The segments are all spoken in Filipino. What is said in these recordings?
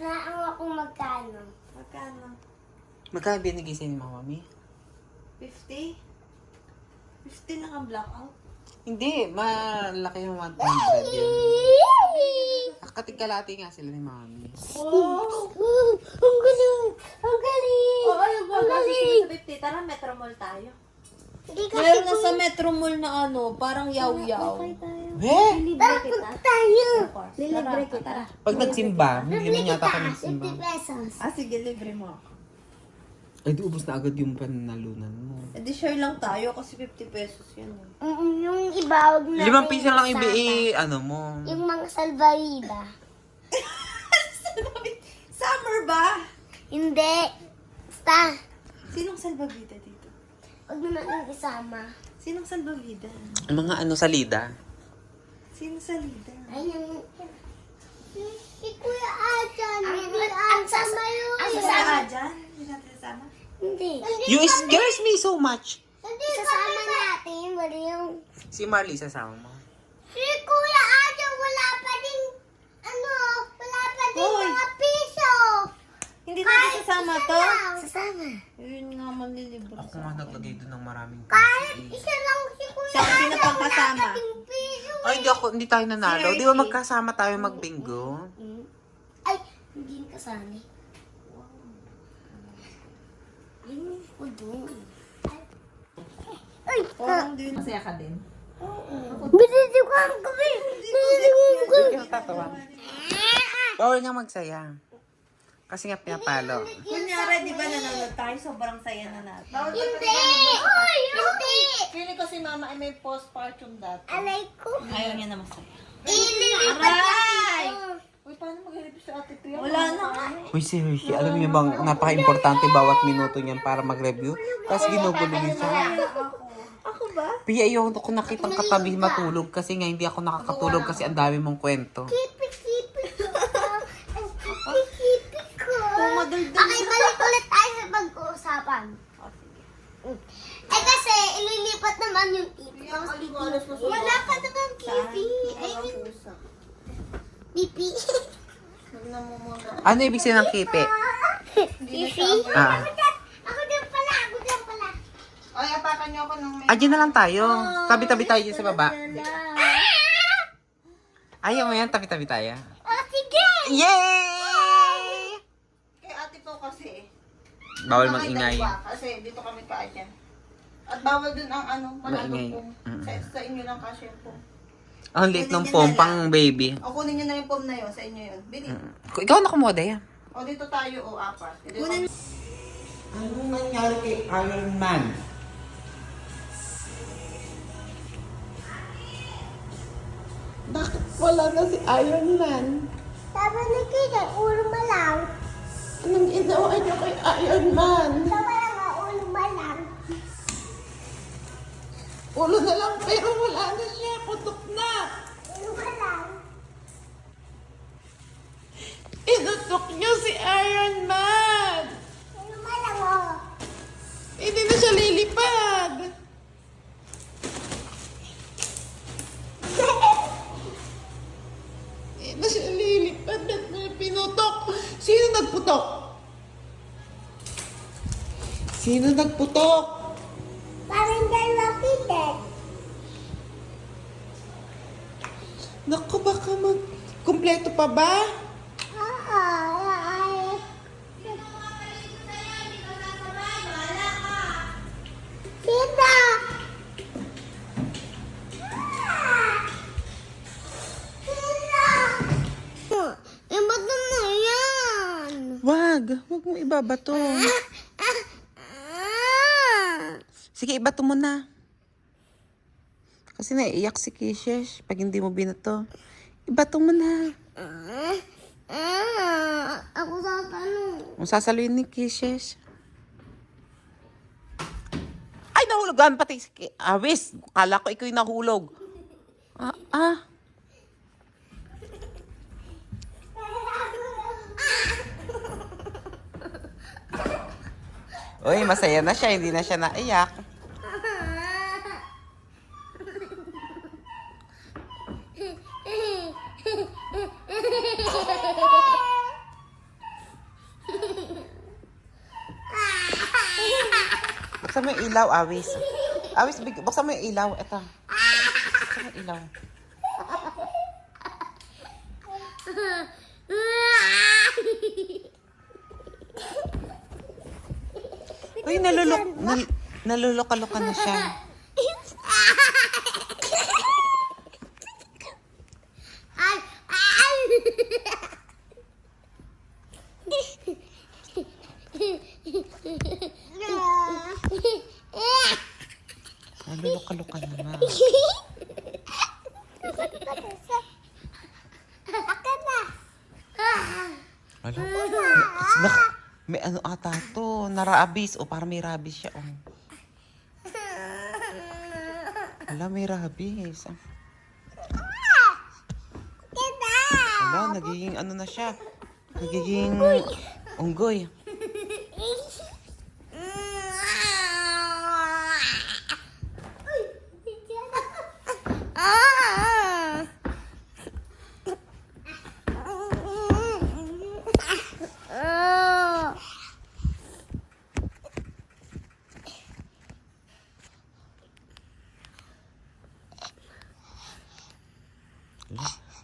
Tanaan ako magkano. Magkano? Magkano binigay sa'yo ni Mami? 50? 50 lang ang blackout. Hindi, malaki yung 100 yun. Katig-kalati nga sila ni Mami. Oh! Ang galing! Ang galing! Oo, yung galing! Sa 50. Tara, Metro Mall tayo. Hindi kasi Meron na sa Metro Mall na ano, parang yaw-yaw. Eh! Tara, punta tayo! Libre kita. Pag nagsimba, hindi naman yata kami 50 nagsimba. pesos. Ah, sige, libre mo ako. Ay, di ubos na agad yung pananalunan mo. E di share lang tayo kasi 50 pesos yun. Yung iba, huwag na 5 piso lang ano mo. Yung mga salvarida. Summer ba? Hindi. Basta, Sinong salbabida dito? huwag na natin isama. Sinong salbabida? Mga ano salida. Sino salida? Ayun. Si Kuya Ajan. Ang sama yun. Ang Sasama dyan? Hindi natin sasama? Hindi. You scares me so much. Sasama natin. Wala yung... Si Marley sasama mo. Si Kuya Ajan, wala pa din... wala pa din Hoy! mga piso. Hindi natin sasama to? Sasama. Yun nga manlilibre. Ako nga naglagay doon ng maraming Kahit piso. isa lang si Kuya Siya, sino pang wala kasama? pa ding piso. Ay, hindi tayo nanalo. Di ba magkasama tayo magbingo? Ay, hindi kasali. Yun ko doon. Ay, Parang din. Masaya ka din? binidyo ko ang gabi. Binidyo ko ang gabi. Hindi ka tatawa. Bawal nga magsaya. Kasi nga pinapalo. Kunyari, di ba nanonood tayo? Sobrang saya na natin. Hindi! Oy, hindi! Feeling ko si mama ay may postpartum dati. Alay ko. Ayaw niya na masaya. Ililipat Aray! natin. Uy, paano mag-help si ate Pia? Wala na nga. Uy, seriously, alam niyo bang napaka-importante bawat minuto niyan para mag-review? Tapos ginugulo niyo siya. Ako ba? Pia, ayoko ko nakitang katabi matulog kasi nga hindi ako nakakatulog kasi ang dami mong kwento. Kipi-kipi ko. Ang kipi-kipi ko. Pumadaldal Okay, balik ulit tayo sa pag-uusapan. Eh kasi, ililipat naman yung kipi. Wala ka naman kipi. Ay, pipi. Ano ibig sabihin ng kipi? Kipi? Ah. Ako din pala, ako din pala. Ay, apakan niyo ako nung may... Ah, dyan na lang tayo. Tabi-tabi tayo dyan sa baba. Ayaw mo yan, tabi-tabi tayo. Oh, sige! Yay! Kay ate po kasi. Bawal Kami mag-ingay. dalawa, Kasi dito kami kaadyan. At bawal dun ang Maingay. manadong pong. Sa inyo lang kasi yung pong. Ang liit ng pom, pang baby. O kunin nyo na yung pom na yun, sa inyo yun. Bili. Ikaw na kumuha yan. O dito tayo, o apat. Anong nangyari kay Iron Man? Bakit wala na si Iron Man? Sabi ni Kika, ulo malang. Anong ginawa niyo kay Iron Man? Sabi lang nga, ulo malang. Ulo na lang pero wala na siya. Putok na. Ulo malang. Inutok niyo si Iron Man. Ulo malang, oh. Hindi na siya lilipad. Hindi na siya lilipad. Ba't na pinutok? Sino nagputok? Sino nagputok? Parang dalawang pitek. Naku, baka kumpleto pa ba? Oo, ay. Tita! Tita! Yung bato mo yan. Wag mo ibabato. Sige, ibato mo na. Kasi naiiyak si Kishes pag hindi mo binato. Ibato mo na. Ako tatanong. Kung sasaluhin ni Kishes. Ay, nahulugan pati si Awis. Kala ko ikaw yung nahulog. Uy, masaya na siya. Hindi na siya naiyak. Buksan mo yung ilaw, Awis. Awis, buksan mo yung ilaw. Ito. Buksan mo yung ilaw. Uy, nalulok-loka na siya. Nalulok-loka na nga. Wala. May ano ata to, naraabis. O, parang may rabies siya. Oh. Wala, may rabies. Wala, nagiging ano na siya. Nagiging unggoy.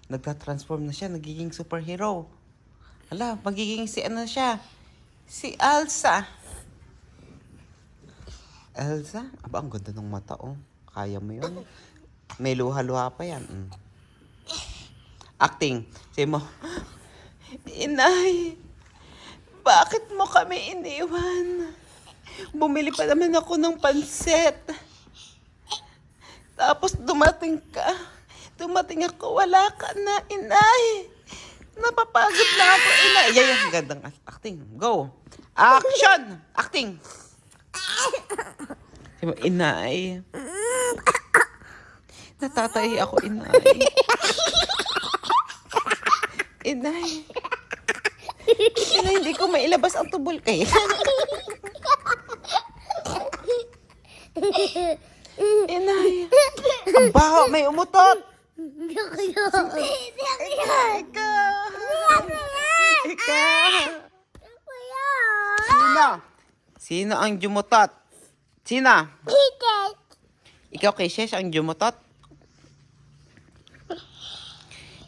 Nagta-transform na siya, nagiging superhero. Hala, magiging si ano siya? Si Elsa. Elsa? Aba, ang ganda ng mata, oh. Kaya mo yun. May luha-luha pa yan. Acting. Say mo, Inay, bakit mo kami iniwan? Bumili pa naman ako ng pansit. Tapos dumating ka. Dumating ako, wala ka na, Inay. Napapagod na ako, Inay. Yan, gandang acting. Go. Action! Acting. Sabi mo, Inay. Natatay ako, Inay. Inay. Inay, hindi ko mailabas ang tubol kayo. Inay. Ang baho, may umutot. Ikaw. Sino ang jumutot? Sino? Ikaw kay Shesh ang jumutot?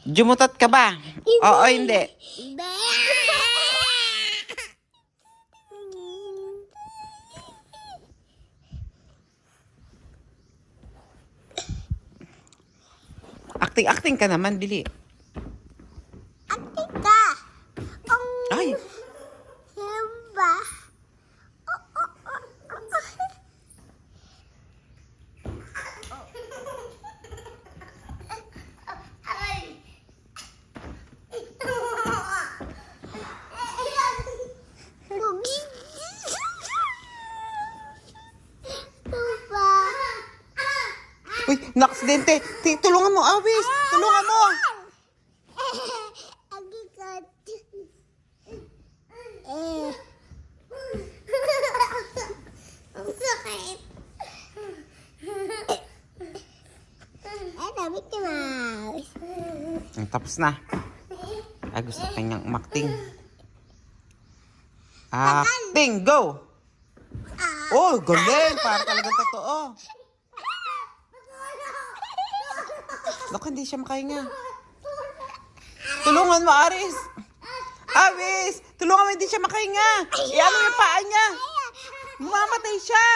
Jumutot ka ba? Oo, hindi. Acting ka naman, Bili. Acting ka. Ay! Diba? Uy, naksidente. Tulungan mo, Awis. Tulungan mo. Ang sakit. Ay, damit ni Mouse. Tapos na. Ay, gusto kanyang umakting. Acting, go! Oh, galing. Para talagang totoo. Naku, hindi siya makahinga. Tulungan mo, Aris. Awis, tulungan mo, hindi siya makahinga. Iyan mo yung paa niya. Mamamatay siya.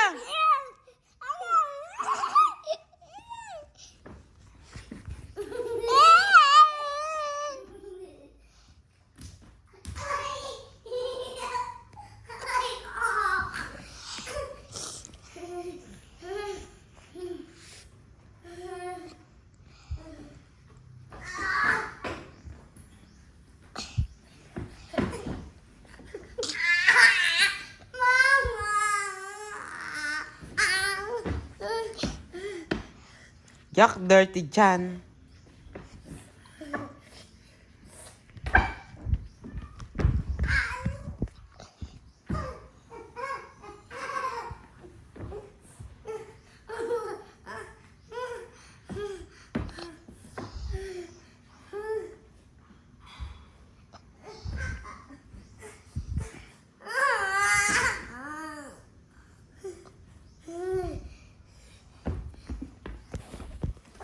Yak, dirty Jan.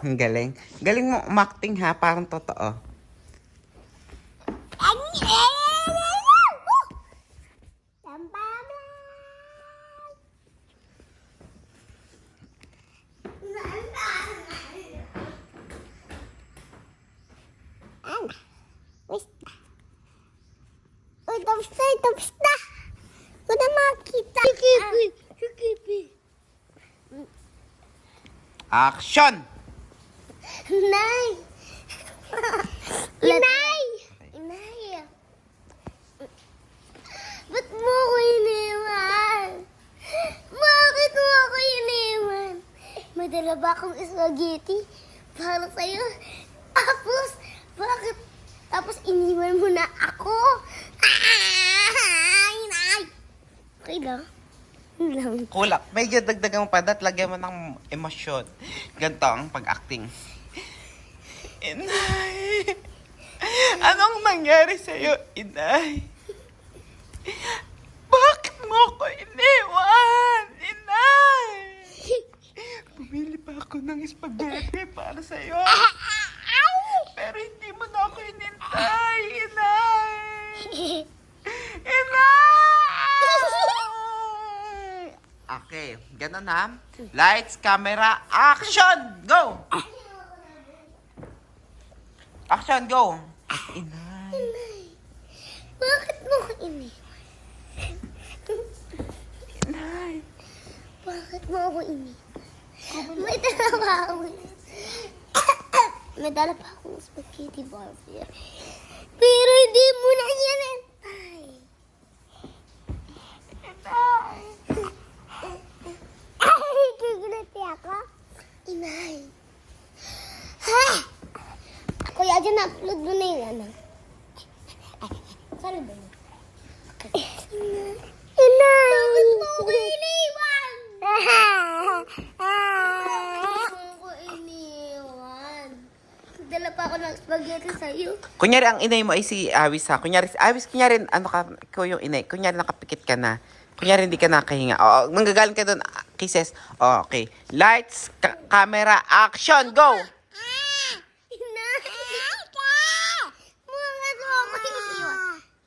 Ang galing. Galing mo umakting ha, parang totoo. Tapos na. Ko na makita. Action! Inay! Inay! Inay! Ba't mo ako iniwan? Bakit mo ako iniwan? May dala ba akong spaghetti para sa'yo? Bakit? Tapos iniwan mo na ako? Inay! Okay lang. Lang. Kulak. Medyo dagdagan mo pa dat, lagyan mo ng emosyon. Ganito ang pag-acting. Inay! Anong nangyari sa'yo, Inay? Bakit mo ako iniwan, Inay? Bumili pa ako ng spaghetti para sa'yo. Pero hindi mo na ako inintay, Inay! Inay! Okay, ganun ha. Lights, camera, action! Go! Action, go! Inay. Bakit mo ako iniwan? Inay. Bakit mo ako iniwan? May dala pa akong... May dala pa akong spaghetti balls here. Pero hindi mo na yan antay. Inay. Ay, kagulati ako. Inay. Ha? Kuya, dyan upload mo na yung ano. Saan ba yun? Inay. Bakit mo ako iniwan? Bakit mo ako iniwan? Dala pa ako ng spaghetti sa'yo. Kunyari, ang inay mo ay si Awis ha. Kunyari, kunyari, ano ka, ikaw yung inay. Kunyari, nakapikit ka na. Kunyari, hindi ka nakahinga. O, manggagaling ka doon, kisses. O, okay. Lights, camera, action, go! Inay! Bakit mo ako iniwan?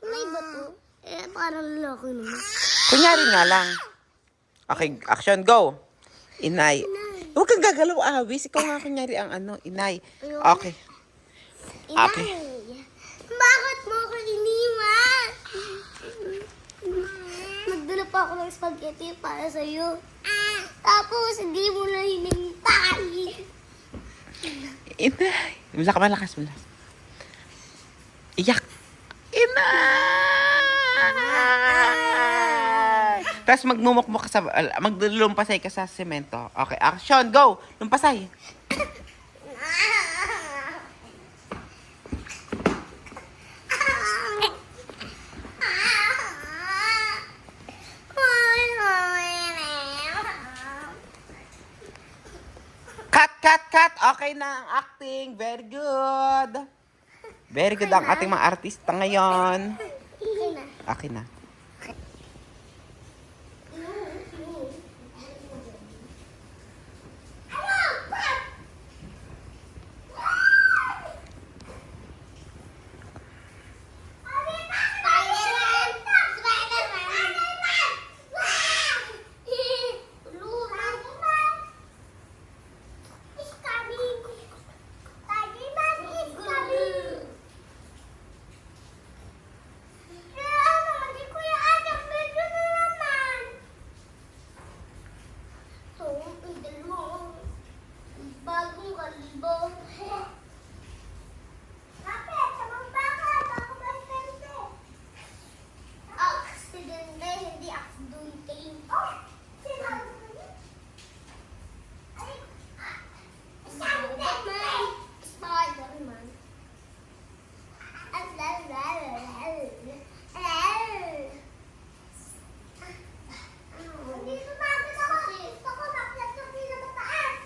May bato? Eh, parang lalaki naman. Kunyari nga lang. Okay, action, go! Inay. Huwag kang gagalaw, Awis. Ikaw nga kunyari ang ano, inay. Okay. Inay! Okay. Bakit mo ako iniwan? Nagdala pa ako ng spaghetti para sa'yo. Tapos, hindi mo na hinintay. Inay. Malakas. Iyak. Inay! Tapos magmumukmuk ka sa... Maglumpasay ka sa semento. Okay, action, go! Lumpasay. Cut! Okay na ang acting. Very good. Very good ang ating mga artista ngayon. Okay na. Bagong kalbo. Kapit, samang baka, baka bastante. Aksidente, hindi aksidente. Oh, sinabi ko niya. Ay, Spider-Man. Spider-Man. Hindi sumabit ako. Gusto ko maklat sa pinakamataas.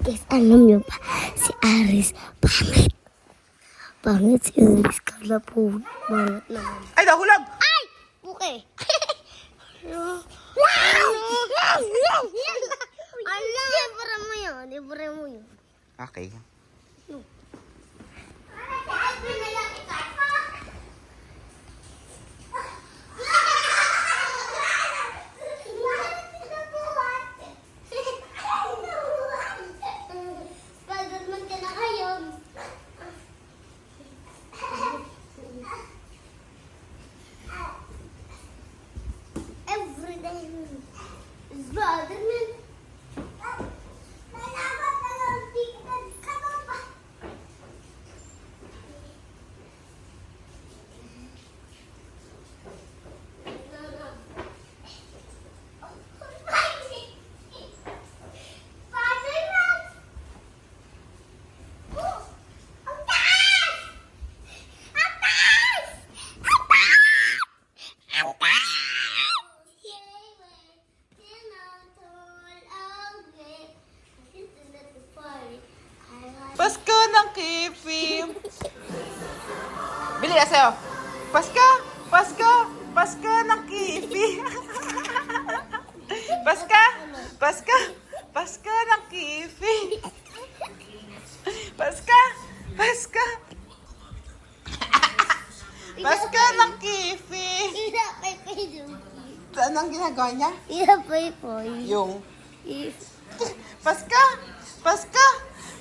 Guys, alam niyo ba, si Aris, pangit. Pangit si Aris, kala po, bangat naman. Ay, nahulog! Ay! Okay. Ala, ibura mo yun. Ibura mo yun. Okay. Spider-Man ka na ngayon. Every day. Spider-Man. Pasko ng Kifi! Bili na sa'yo! Pasko! Pasko! Pasko ng Kifi! Pasko! Pasko! Pasko ng Kifi! Pasko! Pasko! Pasko ng Kifi! Ira, pay, pay, Anong ginagawa niya? Ira, pay, pay. Yung Pasko! Pasko!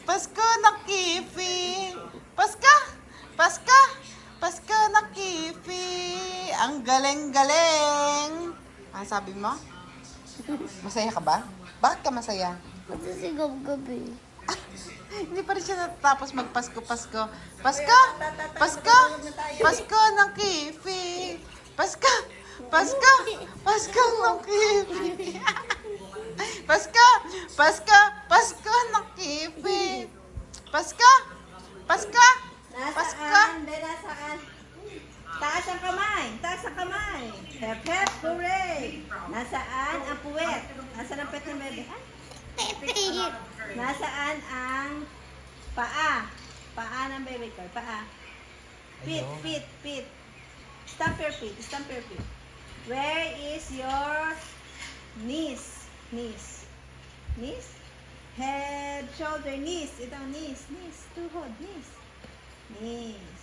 Pasko ng Kifi! Pasko! Pasko! Pasko ng Kifi! Ang galing-galing! Ano sabi mo? Masaya ka ba? Bakit ka masaya? Masisigab gabi. Hindi pa rin siya natapos magpasko-pasko. Pasko! Pasko! Pasko ng Kifi! Pasko! Pasko! Pasko ng Kifi! Pasko! Pasko! Pasko ng Kifi! Pasko! Pasko! Pasko! Nasaan? Be, nasaan? Taas ang kamay. Taas ang kamay. Hep, hep, hooray. Nasaan ang puwet? Nasaan ang pet ng bebe? Pepe. Nasaan ang paa? Paa ng baby ko. Paa. Feet, feet, feet. Stamp your feet. Stamp your feet. Where is your knees? Knees. Knees? Head, shoulder, knees. Ito ang knees. Knees. Tuhod. Knees. Knees.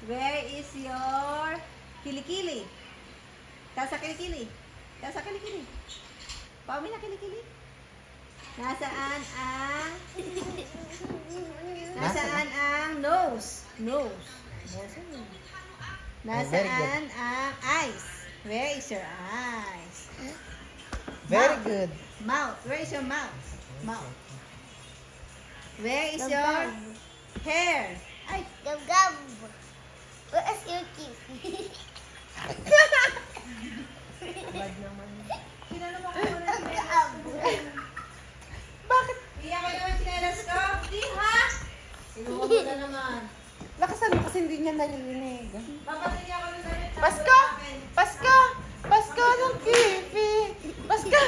Where is your kilikili? Taas sa kilikili. Taas sa kilikili. Paumi na kilikili. Nasaan ang Nasaan ang nose? Nose. Nasaan ang eyes? Where is your eyes? Very good. Mouth. Where is your mouth? Mouth. Where is your hair? Ay, Gab-gab. Where is your kifi? bad naman. Kinano mo ko muna Gab. Bakit? Iya ka naman sinelas ko? Di ha? Sinuha mo na naman. Lakasan mo kasi hindi niya naririnig. Papatay niya ako ng damit. Pasko! Pasko! Pasko ng Kifi! Pasko!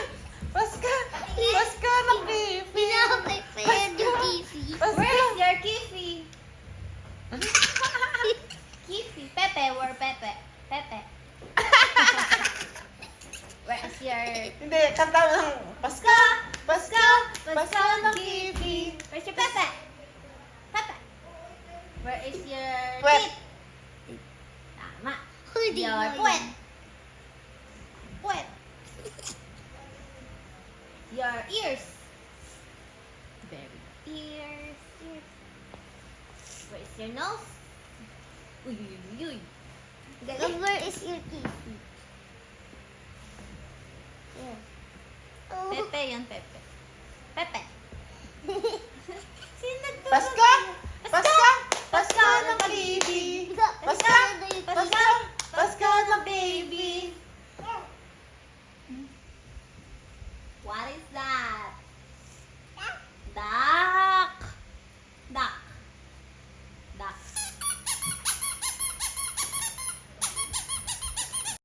Pasko! Pasko ng Kifi! Pinapay yung kifi. Pasko! Where is your kifi? Kifi. Pepe, where Pepe? Pepe. Where is your... Hindi, kanta mo ng Pasko! Pasko! Pasko ng Kifi! Where's your Pepe? Pepe. Where is your Puwet. teeth? Tama. Your puwet. Puwet. Your ears. Very ears. Ears. Where is your nose? Uy, uy, uy, uy. And where is your teeth? Yeah. Pepe yan, Pepe. Pepe. Sino nagturo? Pasko!